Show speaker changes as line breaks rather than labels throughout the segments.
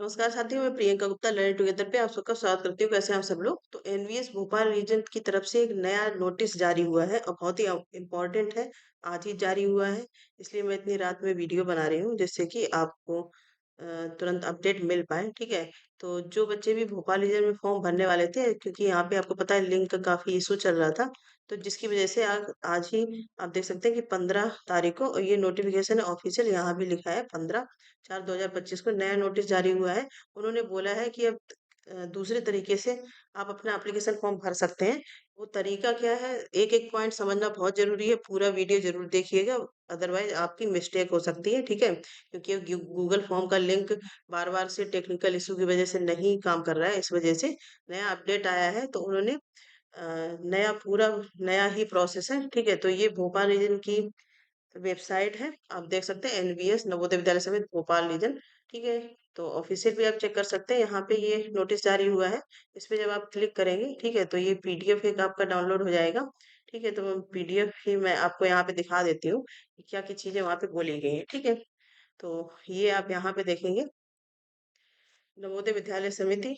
नमस्कार साथियों, मैं प्रियंका गुप्ता लर्निंग टुगेदर पे आप सबका स्वागत करती हूँ। कैसे हैं आप सब लोग? तो एनवीएस भोपाल रीजन की तरफ से एक नया नोटिस जारी हुआ है और बहुत ही इम्पोर्टेंट है। आज ही जारी हुआ है, इसलिए मैं इतनी रात में वीडियो बना रही हूँ जिससे कि आपको तुरंत अपडेट मिल पाए। ठीक है, तो जो बच्चे भी भोपाल रीजन में फॉर्म भरने वाले थे, क्योंकि यहाँ पे आपको पता है लिंक का काफी इशू चल रहा था, तो जिसकी वजह से आज ही आप देख सकते हैं कि 15 तारीख को, और ये नोटिफिकेशन है ऑफिशियल, यहाँ भी लिखा है 15/4/2025 को नया नोटिस जारी हुआ है। उन्होंने बोला है कि अब दूसरे तरीके से आप अपना एप्लीकेशन फॉर्म भर सकते हैं। वो तरीका क्या है, एक एक पॉइंट समझना बहुत जरूरी है। पूरा वीडियो जरूर देखिएगा, अदरवाइज आपकी मिस्टेक हो सकती है। ठीक है, क्योंकि गूगल फॉर्म का लिंक बार बार से टेक्निकल इशू की वजह से नहीं काम कर रहा है, इस वजह से नया अपडेट आया है। तो उन्होंने नया पूरा नया ही प्रोसेस है। ठीक है, तो ये भोपाल रीजन की वेबसाइट है, आप देख सकते हैं एनवीएस नवोदय विद्यालय समिति भोपाल रीजन। ठीक है, तो ऑफिशियल भी आप चेक कर सकते हैं। यहाँ पे ये नोटिस जारी हुआ है, इस पे जब आप क्लिक करेंगे, ठीक है, तो ये पीडीएफ एक आपका डाउनलोड हो जाएगा। ठीक है, तो पीडीएफ ही मैं आपको यहाँ पे दिखा देती हूँ कि क्या क्या चीजें वहाँ पे बोली गई हैं। ठीक है, तो ये आप यहाँ पे देखेंगे नवोदय विद्यालय समिति,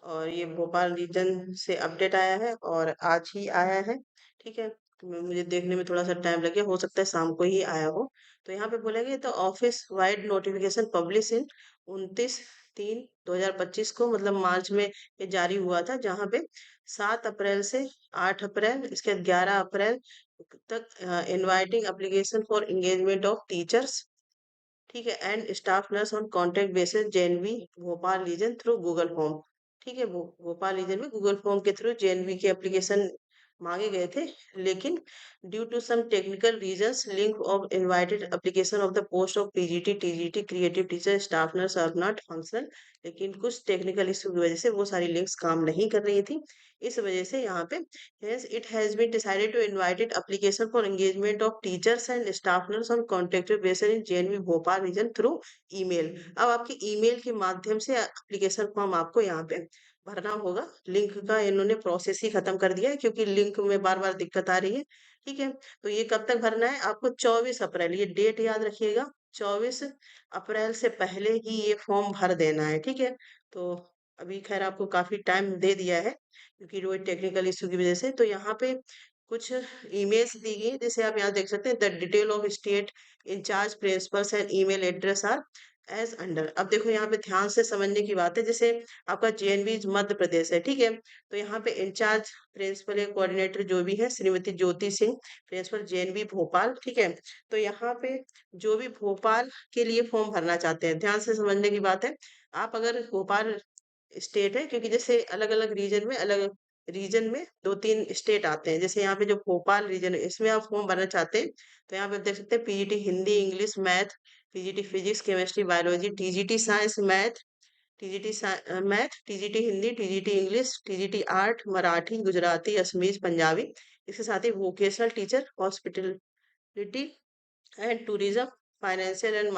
और ये भोपाल रीजन से अपडेट आया है और आज ही आया है। ठीक है, तो मुझे देखने में थोड़ा सा टाइम लगे, हो सकता है शाम को ही आया हो। तो यहाँ पे बोला गया, तो office wide notification publish in 29/3/2025 को, मतलब मार्च में ये जारी हुआ था, जहाँ पे 7 अप्रैल से 8 अप्रैल, इसके बाद 11 अप्रैल तक inviting application for engagement of teachers, ठीक है, and staff nurse on contract basis JNV Bhopal region through Google form. ठीक है, भोपाल रीजन में गूगल फॉर्म के थ्रू जेएनवी के एप्लीकेशन मांगे गए थे, लेकिन due to some technical reasons link of invited application of the post of PGT TGT creative teacher staff nurse are not functional. लेकिन कुछ टेक्निकल इशू की वजह से वो सारी लिंक्स काम नहीं कर रही थी, इस वजह से यहाँ पे hence it has been decided to invited application for engagement of teachers and staff nurse on contracted basis in JNV Bhopal region through email। अब आपके ईमेल के माध्यम से एप्लीकेशन फॉर्म आपको यहाँ पे भरना होगा। लिंक का इन्होंने प्रोसेस ही खत्म कर दिया है, क्योंकि लिंक में बार बार दिक्कत आ रही है। ठीक है, तो ये कब तक भरना है आपको? 24 अप्रैल, ये डेट याद रखिएगा, 24 अप्रैल से पहले ही ये फॉर्म भर देना है। ठीक है, तो अभी खैर आपको काफी टाइम दे दिया है, क्योंकि रोज टेक्निकल इशू की वजह से। तो यहाँ पे कुछ इमेज दी गई है, जैसे आप यहाँ देख सकते हैं, the detail of state incharge principals and email address are as under. अब देखो यहाँ पे ध्यान से समझने की बात है, जैसे आपका जेएनवी मध्य प्रदेश है, ठीक है, तो यहाँ पे इंचार्ज प्रिंसिपल या कोऑर्डिनेटर जो भी है श्रीमती ज्योति सिंह, प्रिंसिपल जेएनवी भोपाल। ठीक है, तो यहाँ पे जो भी भोपाल के लिए फॉर्म भरना चाहते हैं, ध्यान से समझने की बात है। आप अगर भोपाल स्टेट है, क्योंकि जैसे अलग अलग रीजन में दो तीन स्टेट आते हैं, जैसे यहाँ पे जो भोपाल रीजन है इसमें आप फॉर्म भरना चाहते हैं, तो यहाँ पे आप देख सकते हैं PGT Hindi English math, PGT physics chemistry biology, TGT science math, TGT math, TGT Hindi, TGT English, TGT art Marathi Gujarati Assamese Punjabi. इसके साथ ही vocational teacher hospitality and tourism, financial and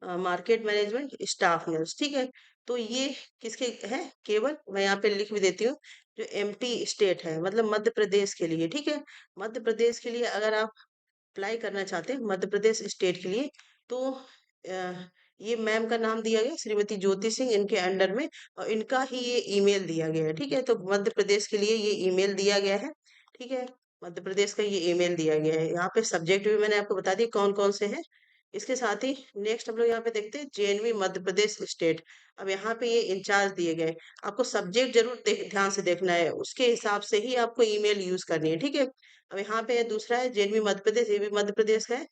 market management staff nurse. ठीक है, तो ये किसके है? केवल मैं यहाँ पे लिख भी देती हूँ, जो एमपी स्टेट है, मतलब मध्य प्रदेश के लिए। ठीक है, मध्य प्रदेश के लिए अगर आप अप्लाई करना चाहते हैं मध्य प्रदेश स्टेट के लिए, तो ये मैम का नाम दिया गया श्रीमती ज्योति सिंह, इनके अंडर में, और इनका ही ये ईमेल दिया गया है। ठीक है, तो मध्य प्रदेश के लिए ये ईमेल दिया गया है। ठीक है, मध्य प्रदेश का ये ईमेल दिया गया है। यहाँ पे सब्जेक्ट भी मैंने आपको बता दी कौन कौन से हैं। इसके साथ ही नेक्स्ट हम लोग यहाँ पे देखते हैं जेएनवी मध्य प्रदेश स्टेट। अब यहाँ पे ये इंचार्ज दिए गए, आपको सब्जेक्ट जरूर ध्यान से देखना है, उसके हिसाब से ही आपको ईमेल यूज करनी है। ठीक है, अब यहाँ पे दूसरा है जेएनवी मध्य प्रदेश, ये भी मध्य प्रदेश का है।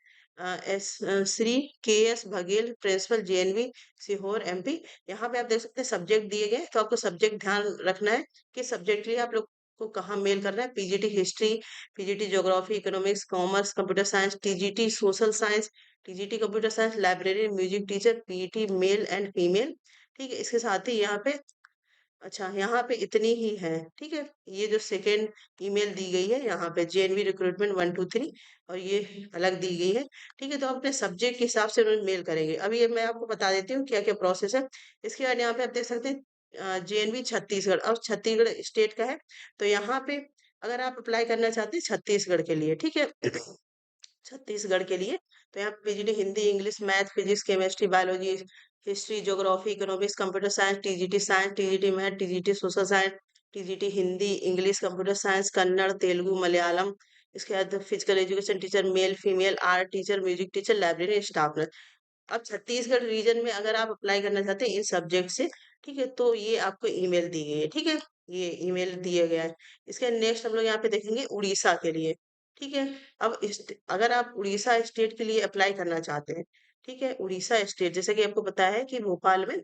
Shri K S Baghel principal JNV Sehore MP. यहाँ पे आप देख सकते हैं सब्जेक्ट दिए गए, तो आपको सब्जेक्ट ध्यान रखना है कि सब्जेक्ट के लिए आप लोग को कहाँ मेल करना है। PGT history, PGT geography economics commerce computer science, TGT social science, TGT computer science library music teacher, PET male and female. ठीक है, इसके साथ ही यहाँ पे, अच्छा यहाँ पे इतनी ही है। ठीक है, ये जो सेकेंड ईमेल दी गई है यहाँ पे जेएनवी रिक्रूटमेंट 123, और ये अलग दी गई है। ठीक है, तो अपने सब्जेक्ट के हिसाब से उन्हें मेल करेंगे। अभी ये मैं आपको बता देती हूँ क्या क्या प्रोसेस है। इसके बाद यहाँ पे आप देख सकते हैं जेएनवी छत्तीसगढ़, अब छत्तीसगढ़ स्टेट का है, तो यहाँ पे अगर आप अप्लाई करना चाहते हैं छत्तीसगढ़ के लिए, ठीक है, छत्तीसगढ़ के लिए, तो यहाँ PGT Hindi English math physics chemistry biology history, geography, economics, computer science, science, math, social science, Hindi, English, computer science, Kannada, Telugu, Malayalam. इसके बाद physical education teacher, male female, art teacher, music teacher, library staff nurse. अब छत्तीसगढ़ रीजन में अगर आप apply करना चाहते हैं इन subject से, ठीक है, तो ये आपको ईमेल दी गई है, ठीक है, ये ईमेल दिया गया है। इसके नेक्स्ट हम लोग यहाँ पे देखेंगे उड़ीसा के लिए, ठीक है। अब अगर आप उड़ीसा स्टेट के लिए अप्लाई करना चाहते हैं, ठीक है, उड़ीसा स्टेट, जैसे कि आपको पता है कि भोपाल में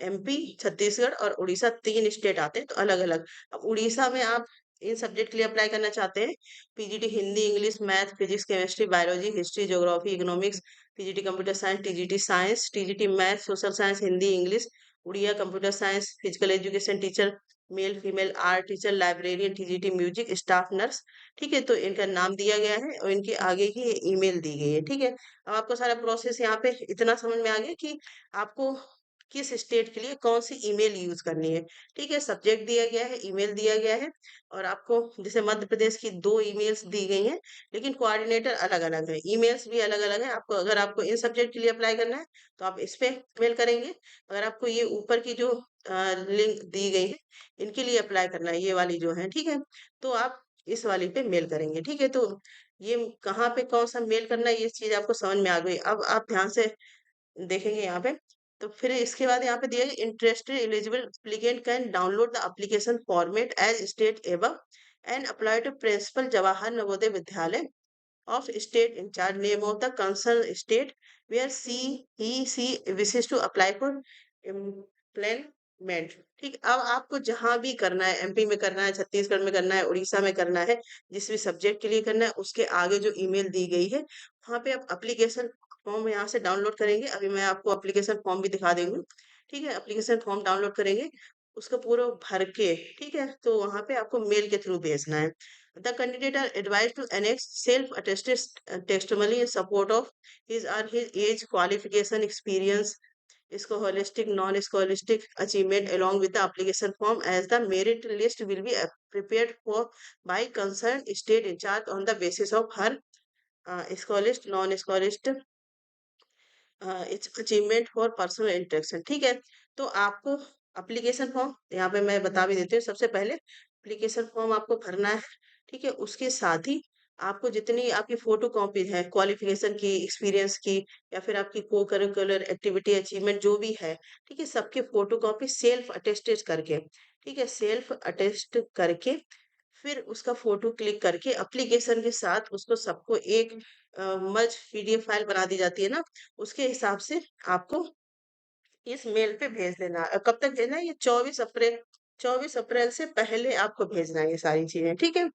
एमपी, छत्तीसगढ़ और उड़ीसा तीन स्टेट आते हैं, तो अलग अलग। अब उड़ीसा में आप इन सब्जेक्ट के लिए अप्लाई करना चाहते हैं, PGT Hindi, English, math, physics, chemistry, biology, history, geography, economics, PGT computer science, science, TGT math, social science, Hindi, English, Odia, computer science, physical education teacher, male female, art teacher, librarian, TGT music, staff nurse, ठीक है। तो इनका नाम दिया गया है और इनके आगे ही ईमेल दी गई है, ठीक है। अब आपको सारा प्रोसेस यहाँ पे इतना समझ में आ गया कि आपको किस स्टेट के लिए कौन सी ईमेल यूज करनी है, ठीक है। सब्जेक्ट दिया गया है, ईमेल दिया गया है, और आपको जैसे मध्य प्रदेश की दो ईमेल्स दी गई हैं, लेकिन कोऑर्डिनेटर अलग अलग है, ईमेल्स भी अलग अलग है। आपको अगर आपको इन सब्जेक्ट के लिए अप्लाई करना है तो आप इस पे मेल करेंगे। अगर आपको ये ऊपर की जो लिंक दी गई है इनके लिए अप्लाई करना है, ये वाली जो है, ठीक है, तो आप इस वाली पे मेल करेंगे, ठीक है। तो ये कहाँ पे कौन सा मेल करना है, ये चीज आपको समझ में आ गई। अब आप ध्यान से देखेंगे यहाँ पे, तो फिर इसके बाद यहाँ पे दिया गया interested eligible applicant can download the application format as state above and apply to principal Jawahar Navodaya Vidyalaya of state in charge, name of the concerned state where she wishes to apply for employment। ठीक, अब आपको जहां भी करना है, MP में करना है, छत्तीसगढ़ में करना है, उड़ीसा में करना है, जिस भी सब्जेक्ट के लिए करना है, उसके आगे जो ईमेल दी गई है वहां पे आप एप्लीकेशन फॉर्म यहाँ से डाउनलोड करेंगे। अभी मैं आपको एप्लीकेशन फॉर्म भी दिखा दूंगी, ठीक है। एप्लीकेशन फॉर्म डाउनलोड करेंगे, उसको पूरा भर के, ठीक है, तो वहां पे आपको मेल के थ्रू भेजना है। The candidate are advised to annex self-attested testimony in support of his or his age, qualification, experience, scholastic, non-scholastic achievement, along with the application form, as the merit list will be prepared for by concerned state in charge on the basis of her scholastic, non-scholastic achievement for personal interaction, ठीक है। तो आपको application form यहाँ पे मैं बता भी देती हूँ। सबसे पहले एप्लीकेशन फॉर्म आपको भरना है, ठीक है। उसके साथ ही आपको जितनी आपकी फोटो कॉपी है, क्वालिफिकेशन की, एक्सपीरियंस की, या फिर आपकी को करिकुलर एक्टिविटी अचीवमेंट जो भी है, ठीक है, सबके फोटो कॉपी सेल्फ अटेस्टेड करके, ठीक है, सेल्फ अटेस्ट करके फिर उसका फोटो क्लिक करके एप्लीकेशन के साथ उसको सबको एक मर्ज पीडीएफ फाइल बना दी जाती है ना, उसके हिसाब से आपको इस मेल पे भेज देना है। कब तक भेजना है? ये 24 अप्रैल, 24 अप्रैल से पहले आपको भेजना है ये सारी चीजें, ठीक है।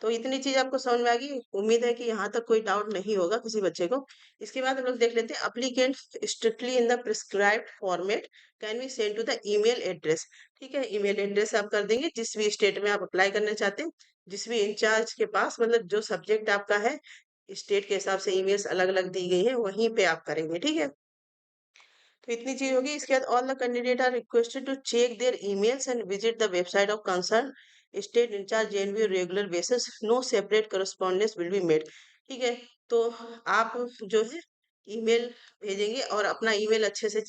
तो इतनी चीज आपको समझ में आ गई, उम्मीद है कि यहाँ तक कोई डाउट नहीं होगा किसी बच्चे को। इसके बाद हम लोग देख लेते हैं applicant strictly in the prescribed format can be send to the email address, ठीक है। ईमेल एड्रेस आप कर देंगे जिस भी स्टेट में आप अप्लाई करना चाहते हैं, जिस भी इंचार्ज के पास, मतलब जो सब्जेक्ट आपका है, स्टेट के हिसाब से ईमेल्स अलग अलग दी गई है, वहीं पे आप करेंगे, ठीक है। तो इतनी चीज होगी। इसके बाद all the candidate are requested to check their emails and visit the website of concern state incharge JNV regular basis, no separate correspondence will be made, ठीक है। तो आप जो है ईमेल भेजेंगे और अपना ईमेल अच्छे से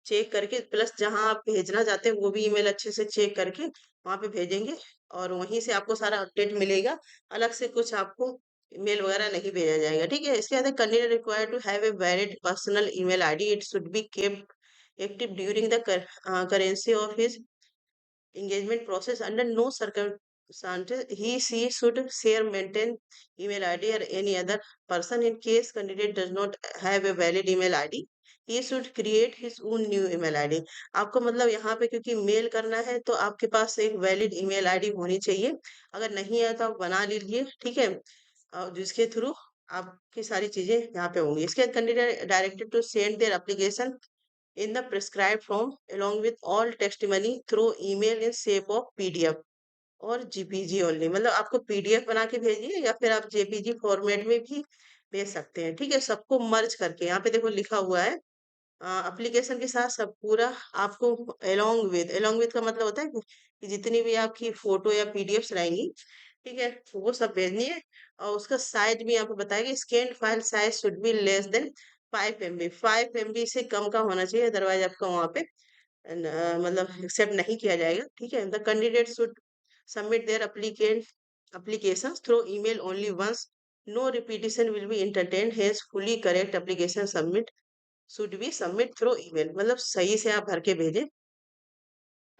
चेक करके, प्लस जहां आप भेजना चाहते हैं वो भी ईमेल अच्छे से चेक करके वहां पे भेजेंगे, और वहीं से आपको सारा अपडेट मिलेगा। अलग से कुछ आपको ईमेल वगैरह नहीं भेजा जाएगा, ठीक है। इसके बाद candidate required to have a valid personal email ID, it should be kept active during the currency of his engagement process. Under no circumstances he should share, maintain email id or any other person. In case candidate does not have a valid email id, he should create his own new email id। आपको मतलब यहाँ पे क्योंकि mail करना है तो आपके पास एक वैलिड ईमेल आईडी होनी चाहिए। अगर नहीं है तो आप बना लीजिए, ठीक है, और जिसके थ्रू आपकी सारी चीजें यहाँ पे होंगी। इसके बाद candidate directed to send their application in the prescribed form along with all testimony through email in shape of PDF और जीपीजी ओनली। मतलब आपको पीडीएफ बना के भेजिए या फिर आप जेपीजी फॉर्मेट में भी भेज सकते हैं, ठीक है। सबको मर्ज करके यहाँ पे देखो लिखा हुआ है एप्लीकेशन के साथ सब पूरा आपको अलोंग विद का मतलब होता है कि जितनी भी आपकी फोटो या पीडीएफ रहेंगी, ठीक है, वो सब भेजनी है। और उसका साइज भी यहाँ पे बताएगा, scan file size should be less than 5 MB से कम का होना चाहिए, अदरवाइज आपका वहाँ पे मतलब एक्सेप्ट नहीं किया जाएगा। ठीक है, the candidate should submit there applications through email only once. No repetition will be entertained. Hence, fully correct application should be submit through email. मतलब सही से आप भर के भेजें।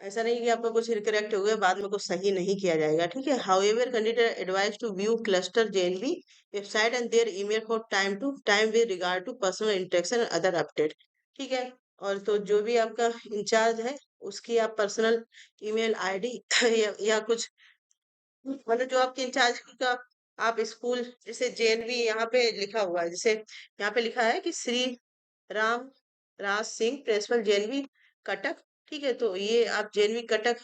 ऐसा नहीं कि आपका कुछ इनकरेक्ट हो गया बाद में कुछ सही नहीं किया जाएगा। ठीक है, however candidate advise to view cluster JNV website and their email for time to time with regard to personal interaction and other update. ठीक है, और तो जो भी आपका इंचार्ज है उसकी आप पर्सनल ईमेल आईडी या कुछ मतलब जो आपके इंचार्ज का आप स्कूल जैसे जेएनवी यहाँ पे लिखा हुआ है, जैसे यहाँ पे लिखा है कि श्री राम राज सिंह प्रिंसिपल जेएनवी कटक। ठीक है, तो ये आप जेएनवी कटक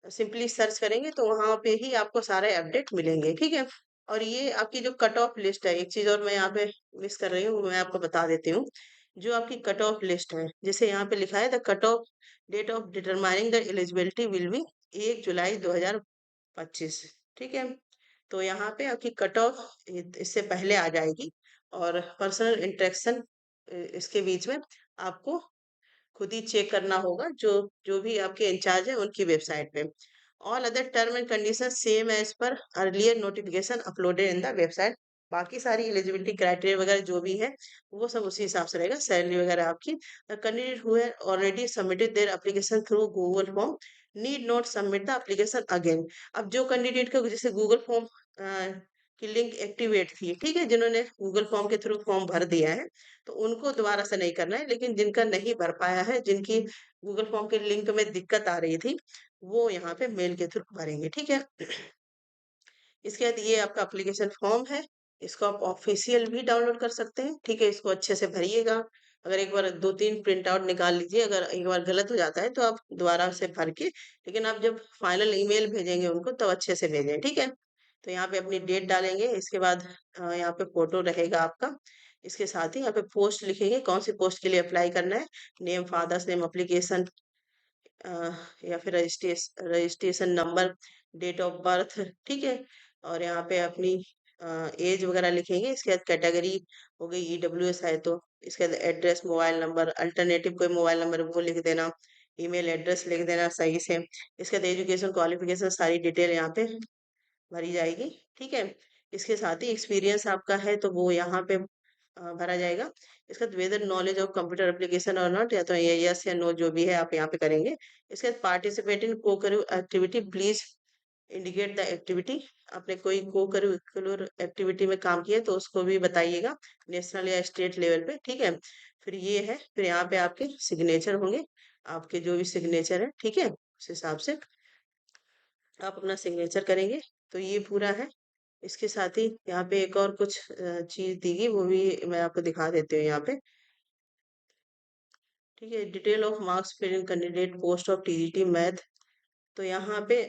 सिंपली सर्च करेंगे तो वहां पे ही आपको सारे अपडेट मिलेंगे। ठीक है, और ये आपकी जो कट ऑफ लिस्ट है, एक चीज और मैं यहाँ पे मिस कर रही हूँ, मैं आपको बता देती हूँ। जो आपकी कट ऑफ लिस्ट है, जैसे यहाँ पे लिखा है the cut off date of determining the eligibility will be 1 July 2025। ठीक है, तो यहाँ पे आपकी कट ऑफ इससे पहले आ जाएगी, और पर्सनल इंटरेक्शन इसके बीच में आपको खुद ही चेक करना होगा, जो जो भी आपके इंचार्ज है उनकी वेबसाइट पे। All other term and condition same as per earlier notification uploaded in the website. बाकी सारी एलिजिबिलिटी क्राइटेरिया वगैरह जो भी है वो सब उसी हिसाब से रहेगा, सैलरी वगैरह आपकी। The candidate who have already submitted their application through Google form need not submit the application again. अब जो कैंडिडेट का जैसे गूगल फॉर्म की लिंक एक्टिवेट थी, ठीक है, जिन्होंने गूगल फॉर्म के थ्रू फॉर्म भर दिया है तो उनको दोबारा से नहीं करना है, लेकिन जिनका नहीं भर पाया है, जिनकी गूगल फॉर्म के लिंक में दिक्कत आ रही थी, वो यहाँ पे मेल के थ्रू भरेंगे। ठीक है, इसके बाद ये आपका एप्लीकेशन फॉर्म है, इसको आप ऑफिशियल भी डाउनलोड कर सकते हैं। ठीक है, इसको अच्छे से भरिएगा। अगर एक बार 2-3 प्रिंट आउट निकाल लीजिए, अगर एक बार गलत हो जाता है तो आप दोबारा से भर के, लेकिन आप जब फाइनल ईमेल भेजेंगे उनको तब अच्छे से भेजें। ठीक है, तो यहाँ पे अपनी डेट डालेंगे, इसके बाद यहाँ पे फोटो रहेगा आपका, इसके साथ ही यहाँ पे पोस्ट लिखेंगे, कौन सी पोस्ट के लिए अप्लाई करना है, नेम, फादर्स नेम, एप्लीकेशन या फिर registration number, date of birth. ठीक है, और यहाँ पे अपनी एज वगैरह लिखेंगे। इसके बाद कैटेगरी हो गई ईडब्ल्यूएस है तो, इसके बाद एड्रेस, मोबाइल नंबर, अल्टरनेटिव कोई मोबाइल नंबर वो लिख देना, ईमेल एड्रेस लिख देना सही से। इसके बाद एजुकेशन क्वालिफिकेशन सारी डिटेल यहाँ पे भरी जाएगी। ठीक है, इसके साथ ही एक्सपीरियंस आपका है तो वो यहाँ पे भरा जाएगा। इसका whether knowledge of computer application और नॉट, या तो ये यस या नो जो भी है आप यहाँ पे करेंगे। इसके बाद पार्टिसिपेट इन को curricular activity, please indicate the activity. आपने कोई को करिकुलर एक्टिविटी में काम किया तो उसको भी बताइएगा, नेशनल या स्टेट लेवल पे। ठीक है, फिर ये है, फिर यहाँ पे आपके सिग्नेचर होंगे, आपके जो भी सिग्नेचर है, ठीक है, उस हिसाब से आप अपना सिग्नेचर करेंगे। तो ये पूरा है। इसके साथ ही यहाँ पे एक और कुछ चीज दी गई, वो भी मैं आपको दिखा देती हूँ यहाँ पे। ठीक है, डिटेल ऑफ मार्क्स फिर candidate post of TGT math. तो यहाँ पे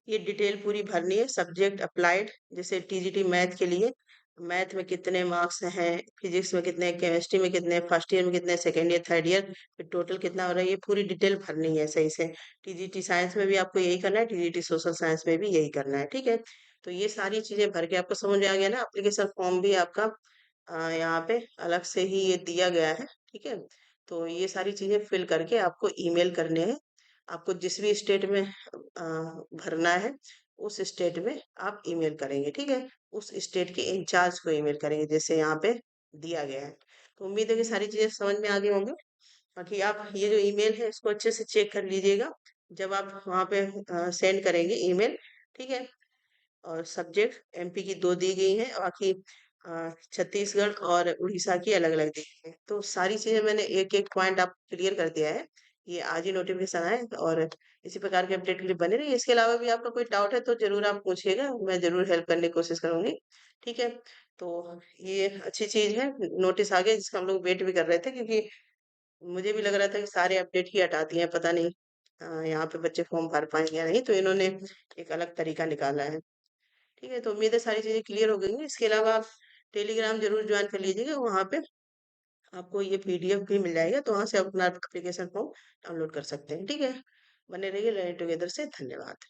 ये डिटेल पूरी भरनी है। सब्जेक्ट अप्लाइड, जैसे टीजीटी मैथ के लिए मैथ में कितने मार्क्स हैं, फिजिक्स में कितने, केमिस्ट्री में कितने, फर्स्ट ईयर में कितने, सेकेंड ईयर, थर्ड ईयर, फिर टोटल कितना हो रहा है, ये पूरी डिटेल भरनी है सही से। टीजीटी साइंस में भी आपको यही करना है, टीजीटी सोशल साइंस में भी यही करना है। ठीक है, तो ये सारी चीजें भर के आपको समझ में आ गया ना। एप्लीकेशन फॉर्म भी आपका यहाँ पे अलग से ही ये दिया गया है। ठीक है, तो ये सारी चीजें फिल करके आपको ईमेल करने हैं। आपको जिस भी स्टेट में भरना है उस स्टेट में आप ईमेल करेंगे। ठीक है, उस स्टेट के इंचार्ज को ईमेल करेंगे जैसे यहाँ पे दिया गया है। तो उम्मीद है कि सारी चीजें समझ में आ गई होंगी। बाकी आप ये जो ईमेल है इसको अच्छे से चेक कर लीजिएगा जब आप वहाँ पे सेंड करेंगे ईमेल। ठीक है, और सब्जेक्ट एमपी की 2 दी गई हैं, बाकी छत्तीसगढ़ और उड़ीसा की अलग अलग दी गई है। तो सारी चीजें मैंने एक एक पॉइंट आप क्लियर कर दिया है। ये आज ही नोटिफिकेशन आया है, और इसी प्रकार के अपडेट के लिए बने रहिए। इसके अलावा भी आपका कोई डाउट है तो जरूर आप पूछिएगा, मैं जरूर हेल्प करने की कोशिश करूंगी। ठीक है, तो ये अच्छी चीज है, नोटिस आ गया जिसका हम लोग वेट भी कर रहे थे, क्योंकि मुझे भी लग रहा था कि सारे अपडेट ही हटा दिए हैं, पता नहीं यहाँ पे बच्चे फॉर्म भर पाएंगे या नहीं, तो इन्होंने एक अलग तरीका निकाला है। ठीक है, तो उम्मीद है सारी चीजें क्लियर हो गई हैं। इसके अलावा आप टेलीग्राम जरूर ज्वाइन कर लीजिएगा, वहाँ पे आपको ये पीडीएफ भी मिल जाएगा, तो वहाँ से आप अपना एप्लीकेशन फॉर्म डाउनलोड कर सकते हैं। ठीक है, बने रहिए लर्निंग टुगेदर से। धन्यवाद।